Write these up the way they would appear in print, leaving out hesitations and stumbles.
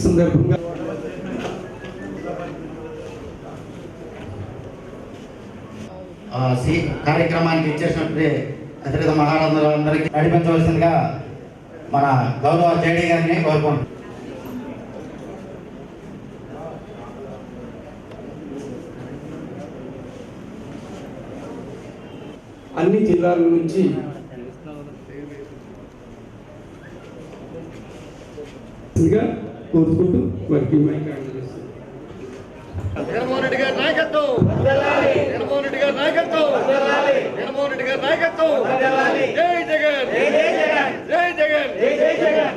సందర్భంగా కార్యక్రమానికి ఇచ్చేసినట్టు అతిథి మహారాజులందరికీ నడిపించవలసిందిగా మన గౌరవ జేడీ గారిని కోరుకుంటున్నాం. అన్ని జిల్లాల నుంచి కోరుకుంటూ వారికి జగన్మోహన్ రెడ్డి గారి నాయకత్వం, జగన్మోహన్ రెడ్డి గారి నాయకత్వం, జగన్మోహన్ రెడ్డి గారి నాయకత్వం. జై జగన్, జై జగన్, జై జగన్.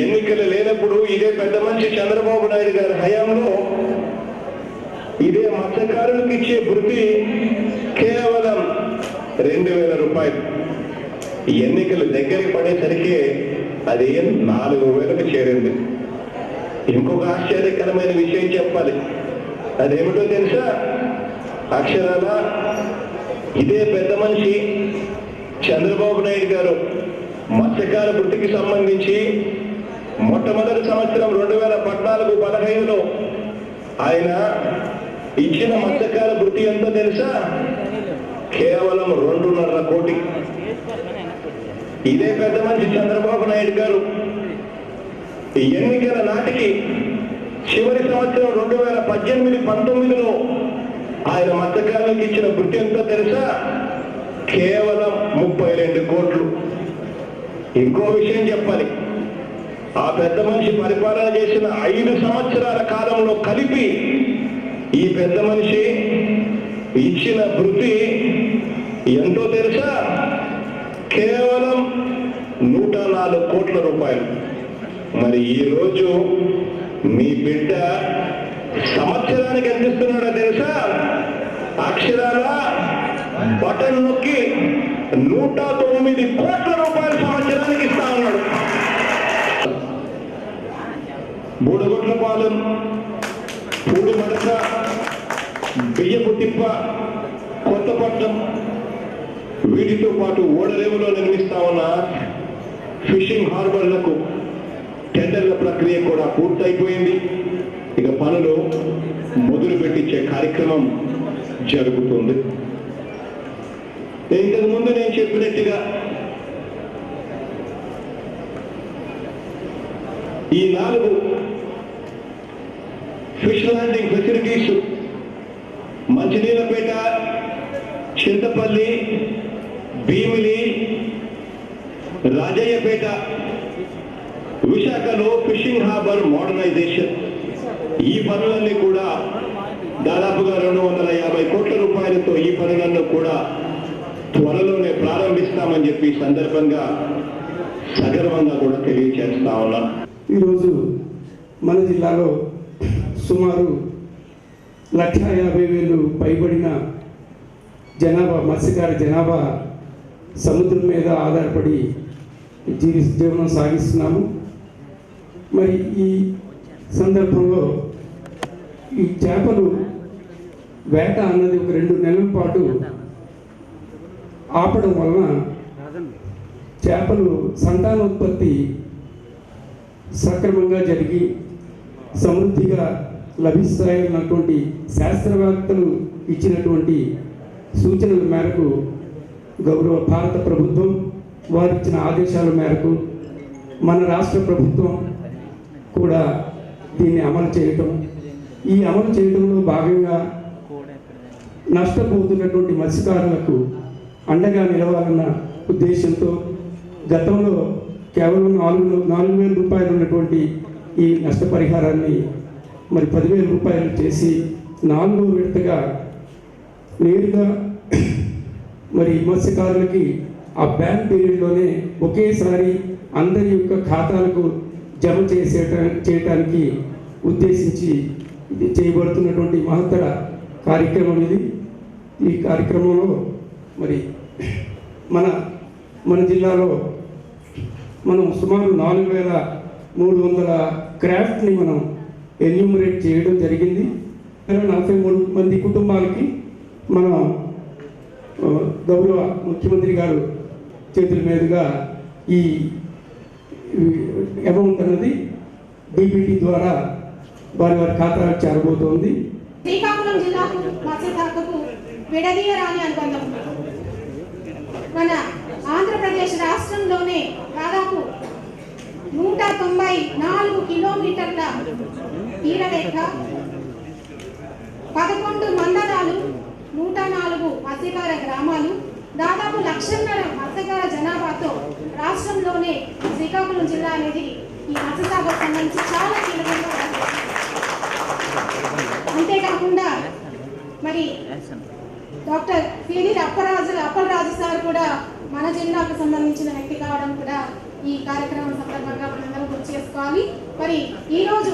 ఎన్నికలు లేనప్పుడు ఇదే పెద్ద మనిషి చంద్రబాబు నాయుడు గారి హయాంలో ఇదే మత్స్యకారులకు ఇచ్చే వృత్తి కేవలం 2,000 రూపాయలు. ఎన్నికలు దగ్గరికి పడేసరికి అది 4,000కు చేరింది. ఇంకొక ఆశ్చర్యకరమైన విషయం చెప్పాలి. అదేమిటో తెలుసా? అక్షరాల ఇదే పెద్ద మనిషి చంద్రబాబు నాయుడు గారు మత్స్యకార వృత్తికి సంబంధించి మొట్టమొదటి సంవత్సరం 2014-15లో ఆయన ఇచ్చిన మత్స్యకార వృత్తి ఎంతో తెలుసా? కేవలం 2.5 కోటి. ఇదే పెద్ద మనిషి చంద్రబాబు నాయుడు గారు ఎన్నికల నాటికి చివరి సంవత్సరం 2018-19లో ఆయన మత్స్యకారులకు ఇచ్చిన వృత్తి ఎంతో తెలుసా? కేవలం 32 కోట్లు. ఇంకో విషయం చెప్పాలి. ఆ పెద్ద మనిషి పరిపాలన చేసిన 5 సంవత్సరాల కాలంలో కలిపి ఈ పెద్ద మనిషి ఇచ్చిన వృత్తి ఎంతో తెలుసా? కేవలం 104 కోట్ల రూపాయలు. మరి ఈరోజు మీ బిడ్డ సంవత్సరానికి ఎంత ఇస్తున్నాడో తెలుసా? అక్షరాల బటన్ నొక్కి 109 కోట్ల రూపాయలు సంవత్సరానికి ఇస్తా ఉన్నాడు. బూడగొట్లపాలెం, పూడిమడక, బియ్యపు తిప్ప, కొత్తపట్నం వీటితో పాటు ఓడరేవులో నిర్మిస్తా ఉన్న ఫిషింగ్ హార్బర్లకు టెండర్ల ప్రక్రియ కూడా పూర్తయిపోయింది. ఇక పనులు మొదలు పెట్టించే కార్యక్రమం జరుగుతుంది. ఇంతకు ముందు నేను చెప్పినట్టుగా ఈ 4 fish landing facilities Manchineellapeta, Chintapalli, Bheemili, Rajayyapeta, విశాఖలో ఫిషింగ్ హార్బర్ మోడర్నైజేషన్. ఈ పనులన్నీ కూడా దాదాపుగా 250 కోట్ల రూపాయలతో ఈ పనులను కూడా త్వరలోనే ప్రారంభిస్తామని చెప్పి సందర్భంగా సగర్వంగా కూడా తెలియజేస్తా ఉన్నాం. ఈరోజు మన జిల్లాలో సుమారు 1,50,000 పైబడిన జనాభా, మత్స్యకార జనాభా సముద్రం మీద ఆధారపడి జీవనం సాగిస్తున్నాము. మరి ఈ సందర్భంలో ఈ చేపలు వేట అన్నది ఒక 2 నెలల పాటు ఆపడం వలన చేపలు సంతానోత్పత్తి సక్రమంగా జరిగి సమృద్ధిగా లభిస్తాయన్నటువంటి శాస్త్రవేత్తలు ఇచ్చినటువంటి సూచనల మేరకు గౌరవ భారత ప్రభుత్వం వారిచ్చిన ఆదేశాల మేరకు మన రాష్ట్ర ప్రభుత్వం కూడా దీన్ని అమలు చేయటం, ఈ అమలు చేయడంలో భాగంగా నష్టపోతున్నటువంటి మత్స్యకారులకు అండగా నిలవాలన్న ఉద్దేశంతో గతంలో కేవలం 4,000 రూపాయలు ఉన్నటువంటి ఈ నష్టపరిహారాన్ని మరి 10,000 రూపాయలు చేసి 4వ విడతగా నేరుగా మరి మత్స్యకారులకి ఆ బ్యాన్ పీరియడ్లోనే ఒకేసారి అందరి యొక్క ఖాతాలకు జమ చేయటానికి ఉద్దేశించి ఇది చేయబడుతున్నటువంటి మహత్తర కార్యక్రమం ఇది. ఈ కార్యక్రమంలో మరి మన జిల్లాలో మనం సుమారు 4,300 క్రాఫ్ట్ని మనం ఎన్యూమరేట్ చేయడం జరిగింది. 43 మంది కుటుంబాలకి మనం గౌరవ ముఖ్యమంత్రి గారు చేతుల మీదుగా ఈ అమౌంట్ అనేది డీబీటీ ద్వారా వారి ఖాతాలకు చేరబోతోంది. శ్రీకాకుళం జిల్లాకు మత్స్యశాఖకు విడదీయరాని అనుబంధం. మన ఆంధ్రప్రదేశ్ రాష్ట్రంలోనే దాదాపు 194 కిలోమీటర్ల తీరరేఖ, 11 మండలాలు, 104 మత్స్యకార గ్రామాలు, దాదాపు 1,00,000 మత్స్యకార జనాభాతో రాష్ట్రంలోనే శ్రీకాకుళం జిల్లా అనేది ఈ మత్స్యశాఖకు సంబంధించి చాలా కీలకంగా ఉంది. అంతేకాకుండా మరి డాక్టర్ సిరి అప్పలరాజు సార్ కూడా మన జిల్లాకు సంబంధించిన వ్యక్తి కావడం కూడా ఈ కార్యక్రమం సందర్భంగా మనందరం గుర్తు చేసుకోవాలి. మరి ఈరోజు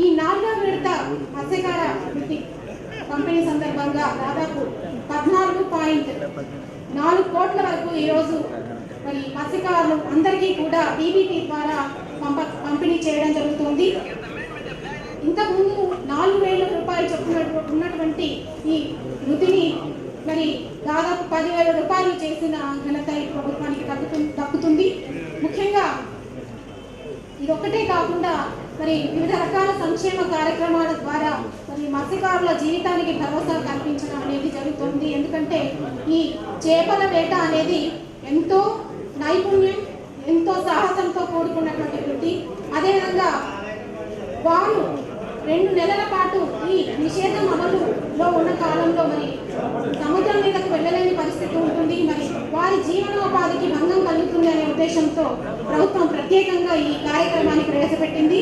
ఈ 4వ విడత మత్స్యకార వృత్తి పంపిణీ సందర్భంగా దాదాపు 14.4 కోట్ల వరకు ఈరోజు మరి మత్స్యకారులు అందరికీ కూడా డీబీటీ ద్వారా పంపిణీ చేయడం జరుగుతుంది. ఇంతకుముందు 4,000 రూపాయలు చొప్పున ఉన్నటువంటి ఈ వృత్తిని మరి దాదాపు 10,000 రూపాయలు చేసిన ఘనత ఈ ప్రభుత్వానికి దక్కుతుంది. ముఖ్యంగా ఇదొక్కటే కాకుండా మరి వివిధ రకాల సంక్షేమ కార్యక్రమాల ద్వారా మరి మత్స్యకారుల జీవితానికి భరోసా కల్పించడం అనేది జరుగుతుంది. ఎందుకంటే ఈ చేపల వేట అనేది ఎంతో నైపుణ్యం, ఎంతో సాహసంతో కూడుకున్నటువంటి వృత్తి. అదేవిధంగా వారు 2 నెలల పాటు ఈ నిషేధం అమలులో ఉన్న కాలంలో మరి సముద్రం మీదకు వెళ్ళలేని పరిస్థితి ఉంటుంది. మరి వారి జీవనోపాధికి భంగం కలుగుతుంది అనే ఉద్దేశంతో ప్రభుత్వం ప్రత్యేకంగా ఈ కార్యక్రమాన్ని ప్రవేశపెట్టింది.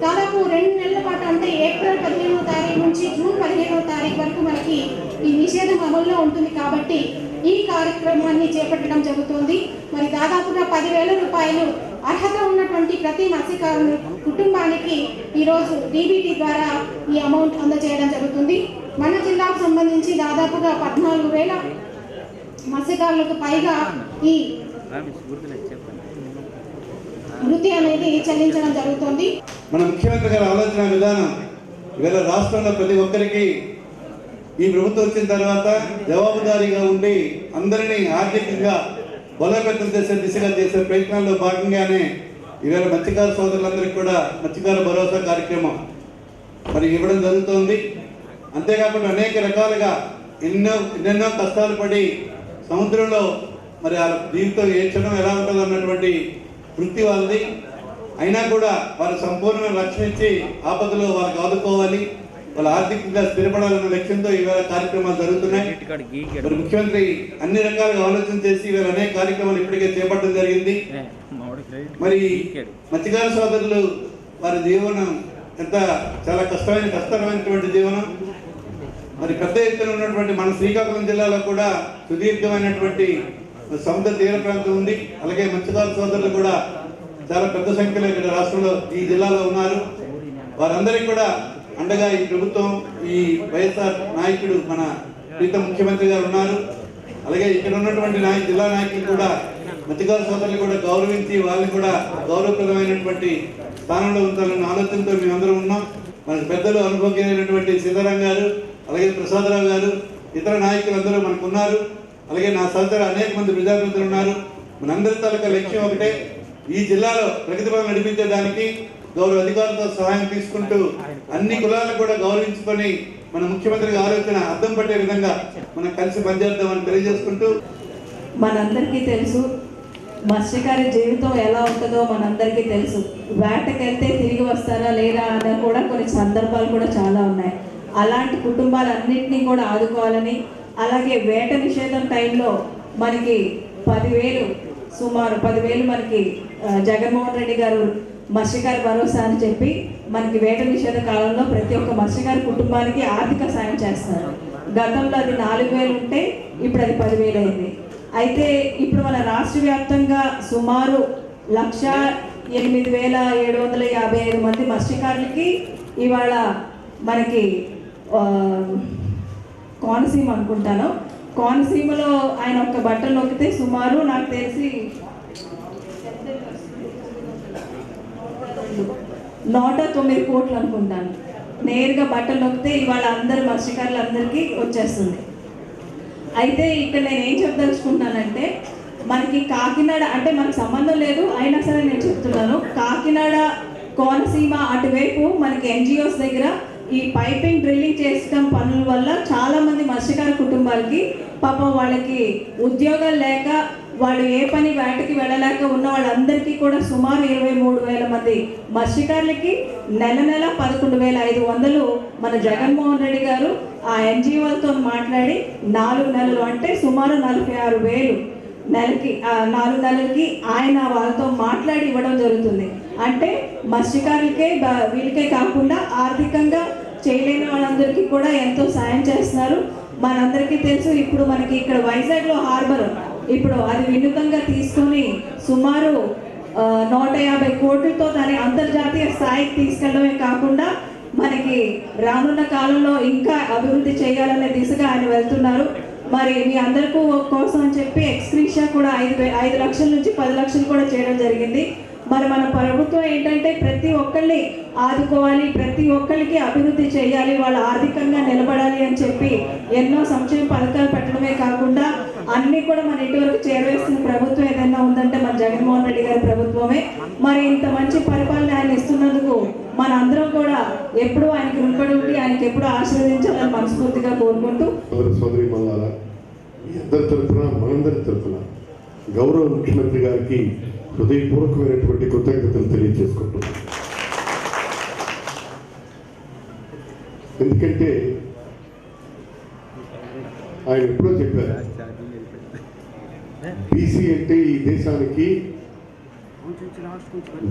దాదాపు 2 నెలల పాటు అంటే ఏప్రిల్ 15వ తారీఖు నుంచి జూన్ 15వ తారీఖు వరకు మనకి ఈ నిషేధం అమల్లో ఉంటుంది. కాబట్టి ఈ కార్యక్రమాన్ని చేపట్టడం జరుగుతుంది. మరి దాదాపుగా 10,000 రూపాయలు అర్హత ఉన్నటువంటి ప్రతి మత్స్యకారుని కుటుంబానికి ఈరోజు డీబీటీ ద్వారా ఈ అమౌంట్ అందజేయడం జరుగుతుంది. మన జిల్లాకు సంబంధించి దాదాపుగా 14,000 మత్స్యకారులకు పైగా ఈ వృత్తి అనేది చెల్లించడం జరుగుతుంది. మన ముఖ్యమంత్రి గారి ఆలోచన విధానం ఇవాళ రాష్ట్రంలో ప్రతి ఒక్కరికి ఈ ప్రభుత్వం వచ్చిన తర్వాత జవాబుదారీగా ఉండి అందరినీ ఆర్థికంగా బలోపేతం చేసే దిశగా చేసే ప్రయత్నాల్లో భాగంగానే ఇవాళ మత్స్యకార సోదరులందరికీ కూడా మత్స్యకార భరోసా కార్యక్రమం మరి ఇవ్వడం జరుగుతోంది. అంతేకాకుండా అనేక రకాలుగా ఎన్నెన్నో కష్టాలు పడి సముద్రంలో మరి ఆ జీవితం ఏ క్షణం ఎలా ఉంటుందో అన్నటువంటి వృత్తి వాళ్ళది. అయినా కూడా వారు సంపూర్ణమైన రక్షణ ఇచ్చి ఆపదలో వారికి ఆదుకోవాలి, వాళ్ళ ఆర్థికంగా స్థిరపడాలన్న లక్ష్యంతో ఈవేళ కార్యక్రమాలు జరుగుతున్నాయి. మరి ముఖ్యమంత్రి అన్ని రకాలుగా ఆలోచన చేసి ఈవేళ అనేక కార్యక్రమాలు ఇప్పటికే చేపట్టడం జరిగింది. మరి మత్స్యకార సోదరులు వారి జీవనం చాలా కష్టమైనటువంటి జీవనం. మరి పెద్ద ఎత్తున ఉన్నటువంటి మన శ్రీకాకుళం జిల్లాలో కూడా సుదీర్ఘమైనటువంటి సముద్ర తీర ప్రాంతం ఉంది. అలాగే మత్స్యకార సోదరులు కూడా చాలా పెద్ద సంఖ్యలో ఇక్కడ రాష్ట్రంలో ఈ జిల్లాలో ఉన్నారు. వారందరికీ కూడా అండగా ఈ ప్రభుత్వం, ఈ వైఎస్ఆర్ నాయకుడు మన ప్రీతం ముఖ్యమంత్రి గారు ఉన్నారు. అలాగే ఇక్కడ ఉన్నటువంటి జిల్లా నాయకులు కూడా మత్స్యకార సోదరులు కూడా గౌరవించి వాళ్ళని కూడా గౌరవప్రదమైనటువంటి స్థానంలో ఉంచాలన్న ఆలోచనతో మేమందరం ఉన్నాం. మన పెద్దలు అనుభవజ్ఞులైనటువంటి సీతారాం గారు, అలాగే ప్రసాదరావు గారు, ఇతర నాయకులందరూ మనకు ఉన్నారు. అలాగే నా సహచర అనేక మంది ప్రజాప్రతినిధులు ఉన్నారు. మనందరి తాలూకా లక్ష్యం ఒకటే, ఈ జిల్లాలో ప్రగతి పనులు నడిపించడానికి గౌరవ అధికారులతో సహాయం తీసుకుంటూ అన్ని కులాలను కూడా గౌరవించుకొని మన ముఖ్యమంత్రి ఆలోచన అర్థం పట్టే విధంగా మనం కలిసి పనిచేద్దామని తెలియజేసుకుంటూ, మనందరికీ తెలుసు మత్స్యకారి జీవితం ఎలా ఉంటుందో మనందరికీ తెలుసు. వేటకెళ్తే తిరిగి వస్తారా లేదా అన్న కూడా కొన్ని సందర్భాలు కూడా చాలా ఉన్నాయి. అలాంటి కుటుంబాలన్నింటినీ కూడా ఆదుకోవాలని, అలాగే వేట నిషేధం టైంలో మనకి 10,000 సుమారు 10,000 మనకి జగన్మోహన్ రెడ్డి గారు మత్స్యకార భరోసా అని చెప్పి మనకి వేట నిషేధ కాలంలో ప్రతి ఒక్క మత్స్యకార కుటుంబానికి ఆర్థిక సాయం చేస్తారు. గతంలో అది 4,000 ఉంటే ఇప్పుడు అది 10,000 అయింది. అయితే ఇప్పుడు మన రాష్ట్ర వ్యాప్తంగా సుమారు 1,08,755 మంది మత్స్యకారులకి ఇవాళ మనకి కోనసీమ అనుకుంటాను, కోనసీమలో ఆయన ఒక్క బట్టలు నొక్కితే సుమారు నాకు తెలిసి 109 కోట్లు అనుకుంటాను. నేరుగా బట్టలు నొక్కితే ఇవాళ అందరు మత్స్యకారులందరికీ వచ్చేస్తుంది. అయితే ఇక్కడ నేను ఏం చెప్పదలుచుకుంటున్నానంటే మనకి కాకినాడ అంటే మనకు సంబంధం లేదు, అయినా సరే నేను చెప్తున్నాను, కాకినాడ కోనసీమ అటువైపు మనకి ఎన్జిఓస్ దగ్గర ఈ పైపింగ్ డ్రిల్లింగ్ చేసడం పనుల వల్ల చాలా మంది మత్స్యకార కుటుంబాలకి పాపం వాళ్ళకి ఉద్యోగాలు లేక వాళ్ళు ఏ పని వేటకి వెళ్ళలేక ఉన్న వాళ్ళందరికీ కూడా సుమారు 23,000 మంది మత్స్యకారులకి నెల 11,500 మన జగన్మోహన్ రెడ్డి గారు ఆ ఎన్జిఓలతో మాట్లాడి 4 నెలలు అంటే సుమారు 46,000 నెలకి 4 నెలలకి ఆయన వాళ్ళతో మాట్లాడి ఇవ్వడం జరుగుతుంది. అంటే మత్స్యకారులకే వీళ్ళకే కాకుండా ఆర్థికంగా చేయలేని వాళ్ళందరికీ కూడా ఎంతో సాయం చేస్తున్నారు. మనందరికీ తెలుసు, ఇప్పుడు మనకి ఇక్కడ వైజాగ్లో హార్బర్ ఇప్పుడు అది వినూతంగా తీసుకొని సుమారు 150 కోట్లతో దాని అంతర్జాతీయ స్థాయికి తీసుకెళ్ళడమే కాకుండా మనకి రానున్న కాలంలో ఇంకా అభివృద్ధి చేయాలనే దిశగా ఆయన వెళ్తున్నారు. మరి మీ అందరికీ కోసం అని చెప్పి ఎక్స్గ్రీషియా కూడా 5 లక్షల నుంచి 10 లక్షలు కూడా చేయడం జరిగింది. మరి మన ప్రభుత్వం ఏంటంటే ప్రతి ఒక్కరిని ఆదుకోవాలి, ప్రతి ఒక్కరికి అభివృద్ధి చేయాలి, వాళ్ళు ఆర్థికంగా నిలబడాలి అని చెప్పి ఎన్నో సంక్షేమ పథకాలు పెట్టడమే కాకుండా అన్నీ కూడా మన ఇంటి వరకు చేరవేస్తున్న ప్రభుత్వం ఏదైనా ఉందంటే మన జగన్మోహన్ రెడ్డి గారి ప్రభుత్వమే. మరి ఇంత మంచి పరిపాలన ఆయన ఇస్తున్నందుకు మన అందరం కూడా ఎప్పుడూ ఆయనకి రుణపడి ఉండి ఆయనకి ఎప్పుడూ ఆశీర్వదించాలని మనస్ఫూర్తిగా కోరుకుంటూ సోదరి మల్లారా, మీ అందరి తరఫున మనందరి తరఫున గౌరవ ముఖ్యమంత్రి గారికి హృదయపూర్వకమైనటువంటి కృతజ్ఞతలు తెలియజేసుకుంటున్నాను. ఎందుకంటే ఆయన ఎప్పుడో చెప్పారు, బీసీ అంటే ఈ దేశానికి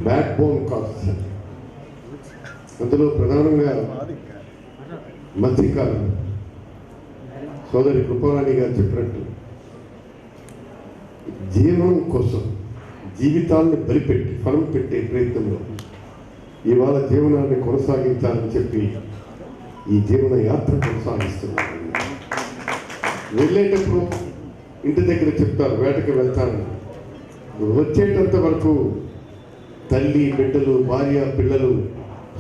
బ్యాక్ బోన్ కాస్ట్, అందులో ప్రధానంగా మత్స్యకారులు. సోదరి కృపారాణి గారు చెప్పినట్టు జీవనం కోసం జీవితాన్ని బలిపెట్టి ఫలం పెట్టే ప్రయత్నంలో ఇవాళ జీవనాన్ని కొనసాగించాలని చెప్పి ఈ జీవన యాత్ర కొనసాగిస్తున్నారు. వెళ్ళేటప్పుడు ఇంటి దగ్గర చెప్తారు వేటకి వెళ్తారని, వచ్చేటంత వరకు తల్లి బిడ్డలు భార్య పిల్లలు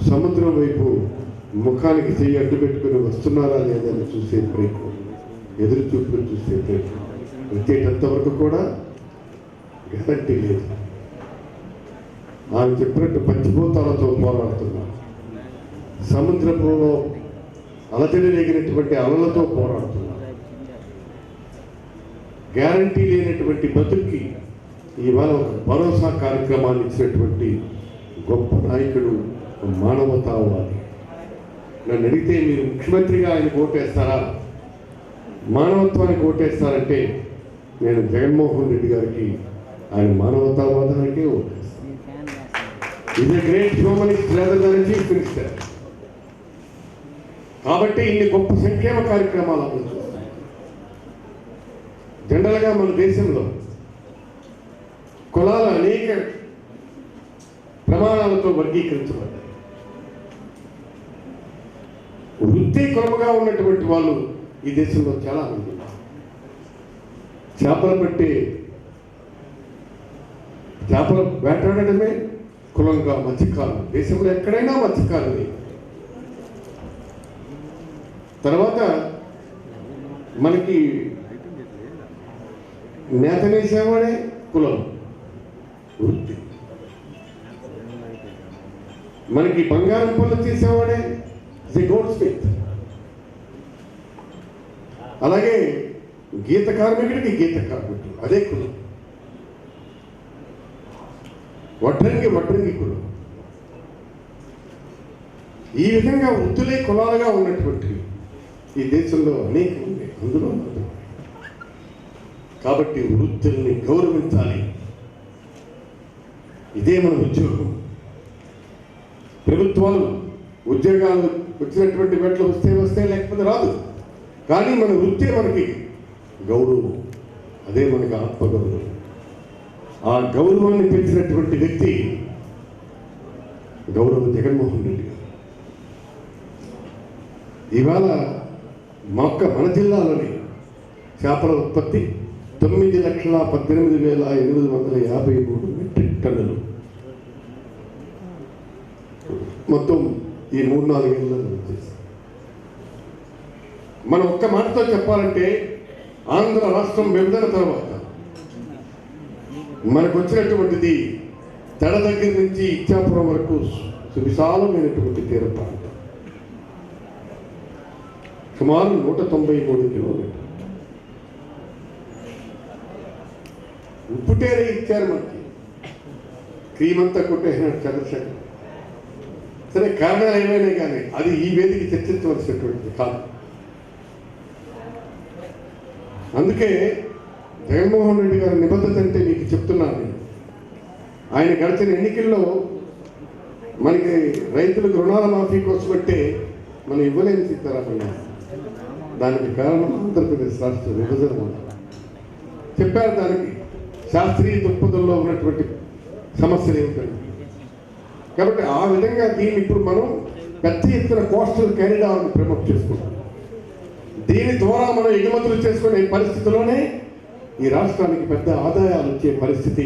సముద్రం వైపు ముఖానికి చెయ్యి అడ్డు పెట్టుకుని వస్తున్నారా లేదని చూసే ప్రయత్నం, ఎదురు చూపులు చూసే ప్రయత్నం. వచ్చేటంత వరకు కూడా గ్యారంటీ లేదు. ఆయన చెప్పినట్టు పంచిభూతాలతో పోరాడుతున్నారు, సముద్రంలో అలజడి రేగినటువంటి అలలతో పోరాడుతున్నారు. గ్యారంటీ లేనటువంటి బతుక్కి ఇవాళ ఒక భరోసా కార్యక్రమాన్ని ఇచ్చినటువంటి గొప్ప నాయకుడు, మానవతావాది. నన్ను అడిగితే మీరు ముఖ్యమంత్రిగా ఆయనకు ఓటేస్తారా, మానవత్వానికి ఓటేస్తారంటే నేను జగన్మోహన్ రెడ్డి గారికి ఆయన మానవతావాదానికే ఓటేస్తాను. ఇది great humanist rather than chief minister. కాబట్టి ఇన్ని గొప్ప సంక్షేమ కార్యక్రమాలు అమలు చేస్తాయి. జనరల్గా మన దేశంలో కులాలు అనేక ప్రమాణాలతో వర్గీకరించబడ్డాయి. వృత్తి కులముగా ఉన్నటువంటి వాళ్ళు ఈ దేశంలో చాలా మంది ఉన్నారు. చేపలు వేటాడటమే కులంగా మత్స్యకారులు, దేశంలో ఎక్కడైనా మత్స్యకారులు. తర్వాత మనకి నేతనేసేవాడే కులం వృత్తి, మనకి బంగారం పనులు చేసేవాడే గోల్డ్ స్మిత్, అలాగే గీత కార్మికుడికి గీత కార్మికుడు అదే కులం, వడ్రంగి కులం. ఈ విధంగా వృత్తులే కులాలుగా ఉన్నటువంటి ఈ దేశంలో అనేక ఉన్నాయి, అందులో మాత్రం. కాబట్టి వృత్తుల్ని గౌరవించాలి, ఇదే మన ఉద్యోగం. ప్రభుత్వాలు ఉద్యోగాలు వచ్చినటువంటి వెంటనే వస్తే లేకపోతే రాదు, కానీ మన వృత్తే మనకి గౌరవం, అదే మనకి ఆత్మగౌరవం. ఆ గౌరవాన్ని పెంచినటువంటి వ్యక్తి గౌరవ జగన్మోహన్ రెడ్డి గారు. ఇవాళ మన జిల్లాలోని చేపల ఉత్పత్తి 9,18,853 మెట్రిక్ టన్నులు మొత్తం ఈ 3-4 ఏళ్ళలో వచ్చేసి. మనం ఒక్క మాటతో చెప్పాలంటే ఆంధ్ర రాష్ట్రం విభజన తర్వాత మనకు వచ్చినటువంటిది తెడ దగ్గర నుంచి ఇచ్చాపురం వరకు సువిశాలమైనటువంటి తీర ప్రాంతం, సుమారు 193 కిలోమీటర్లు. ఉప్పుటేరే ఇచ్చారు మనకి, క్రీమంతా కొట్టేసినాడు చంద్రశేఖర్. సరే, కారణాలు ఏమైనా కానీ అది ఈ వేదిక చర్చించవలసినటువంటిది కాదు. అందుకే జగన్మోహన్ రెడ్డి గారి నిబద్ధత అంటే మీకు చెప్తున్నాను నేను. ఆయన గడిచిన ఎన్నికల్లో మనకి రైతులకు రుణాల మాఫీ కోసమంటే మనం ఇవ్వలేని సీతారామయ్య. దానికి కారణం ఆంధ్రప్రదేశ్ రాష్ట్ర విభజన చెప్పారు. దానికి శాస్త్రీయ దృక్పథంలో ఉన్నటువంటి సమస్యలు ఏమిటండి. కాబట్టి ఆ విధంగా దీన్ని ఇప్పుడు మనం పెద్ద ఎత్తున కోస్టల్ కారిడార్ని ప్రమోట్ చేసుకుంటాం. దీని ద్వారా మనం ఎగుమతులు చేసుకునే పరిస్థితిలోనే ఈ రాష్ట్రానికి పెద్ద ఆదాయాలు వచ్చే పరిస్థితి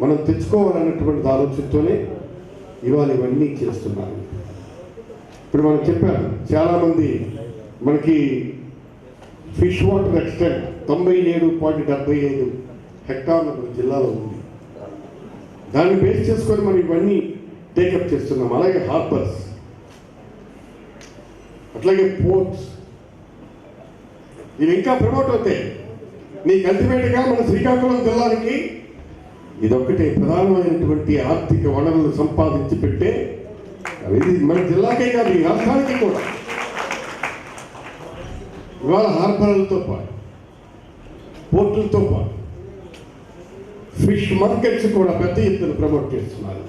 మనం తెచ్చుకోవాలన్నటువంటి ఆలోచనతోనే ఇవాళ ఇవన్నీ చేస్తున్నారు. ఇప్పుడు మనం చెప్పాము, చాలామంది మనకి ఫిష్ వాటర్ ఎక్స్టెంట్ 97.75 హెక్టార్ల మన జిల్లాలో ఉంది. దాన్ని బేస్ చేసుకొని మనం ఇవన్నీ టేకప్ చేస్తున్నాం. అలాగే హార్బర్స్, అట్లాగే పోర్ట్స్, ఇవి ఇంకా ప్రమోట్ అవుతాయి. నీకు అల్టిమేట్గా మన శ్రీకాకుళం జిల్లానికి ఇదొక్కటే ప్రధానమైనటువంటి ఆర్థిక వనరులు సంపాదించి పెట్టే, ఇది మన జిల్లాకే కాదు ఈ రాష్ట్రానికి కూడా. ఇవాళ హార్బర్లతో పాటు, పోర్టులతో పాటు ఫిష్ మార్కెట్స్ కూడా పెద్ద ఎత్తున ప్రమోట్ చేస్తున్నారు.